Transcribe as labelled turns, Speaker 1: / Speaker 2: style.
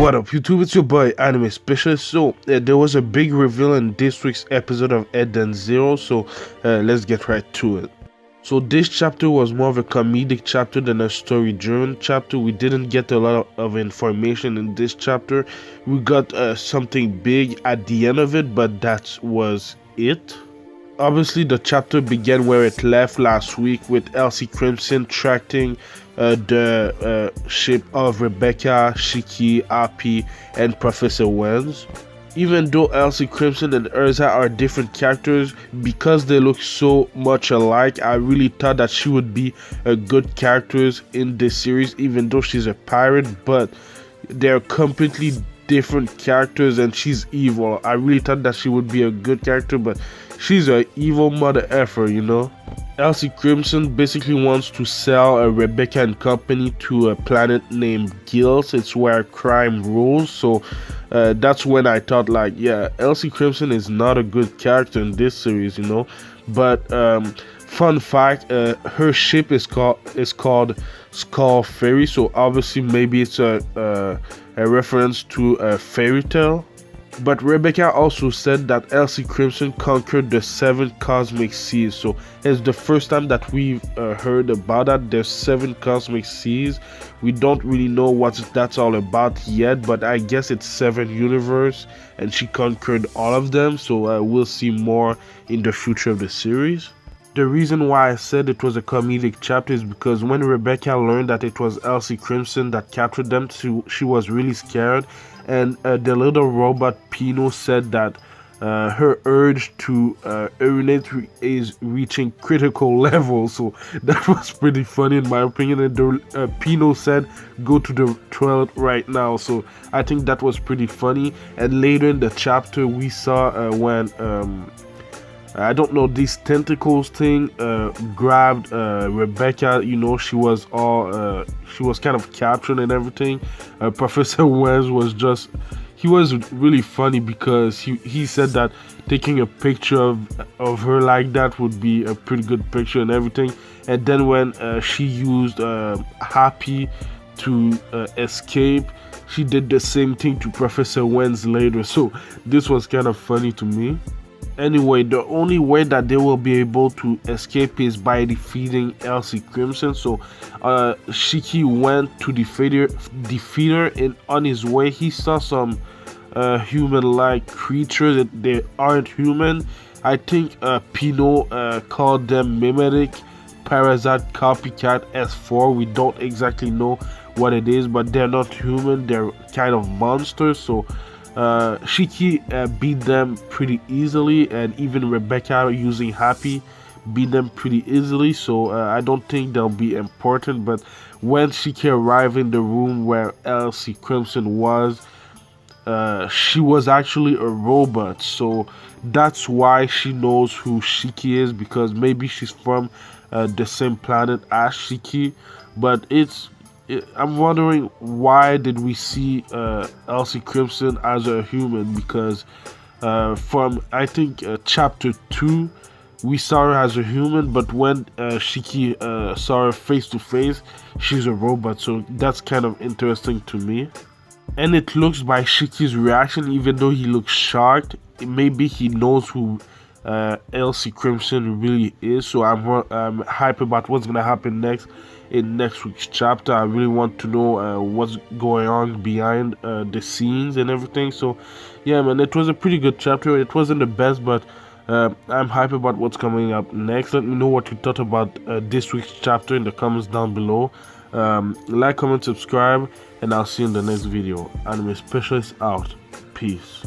Speaker 1: What up YouTube, it's your boy Anime Specialist. So there was a big reveal in this week's episode of Ed and Zero, so let's get right to it. So this chapter was more of a comedic chapter than a story driven chapter. We didn't get a lot of information in this chapter. We got something big at the end of it, but that was it. Obviously, the chapter began where it left last week with Elsie Crimson tracking the ship of Rebecca, Shiki, Happy, and Professor Wenz. Even though Elsie Crimson and Urza are different characters, because they look so much alike, I really thought that she would be a good characters in this series, even though she's a pirate, but they're completely different characters and she's evil. I really thought that she would be a good character, but she's an evil mother effer, you know. Elsie Crimson basically wants to sell Rebecca and company to a planet named Gills. It's where crime rules. So that's when I thought, like, yeah, Elsie Crimson is not a good character in this series, you know. But fun fact, her ship is called Skull Fairy. So obviously maybe it's a reference to a fairy tale. But Rebecca also said that Elsie Crimson conquered the 7 cosmic seas. So it's the first time that we've heard about that. There's 7 cosmic seas. We don't really know what that's all about yet, but I guess it's 7 universe and she conquered all of them. So we'll see more in the future of the series. The reason why I said it was a comedic chapter is because when Rebecca learned that it was Elsie Crimson that captured them, she was really scared. And the little robot Pino said that her urge to urinate is reaching critical levels. So that was pretty funny in my opinion. And Pino said, "Go to the toilet right now." So I think that was pretty funny. And later in the chapter, we saw when I don't know, this tentacles thing grabbed Rebecca. You know, she was kind of captured and everything. Professor Wenz was he was really funny because he said that taking a picture of her like that would be a pretty good picture and everything. And then when she used Happy to escape, she did the same thing to Professor Wenz later. So this was kind of funny to me. Anyway, the only way that they will be able to escape is by defeating Elsie Crimson. So Shiki went to defeat her, and on his way he saw some human-like creatures that they aren't human. I think Pino called them mimetic, parasite, copycat, S4. We don't exactly know what it is, but they're not human. They're kind of monsters. So Shiki beat them pretty easily, and even Rebecca using Happy beat them pretty easily. So I don't think they'll be important. But when Shiki arrived in the room where Elsie Crimson was, she was actually a robot. So that's why she knows who Shiki is, because maybe she's from the same planet as Shiki. But I'm wondering, why did we see Elsie Crimson as a human? Because from I think chapter 2 we saw her as a human, but when Shiki saw her face to face, she's a robot. So that's kind of interesting to me. And it looks by Shiki's reaction, even though he looks shocked, maybe he knows who Elsie Crimson really is. So I'm hype about what's gonna happen next in next week's chapter. I really want to know what's going on behind the scenes and everything. So yeah, man, it was a pretty good chapter. It wasn't the best, but I'm hype about what's coming up next. Let me know what you thought about this week's chapter in the comments down below. Like, comment, subscribe, and I'll see you in the next video. Anime Specialist out. Peace.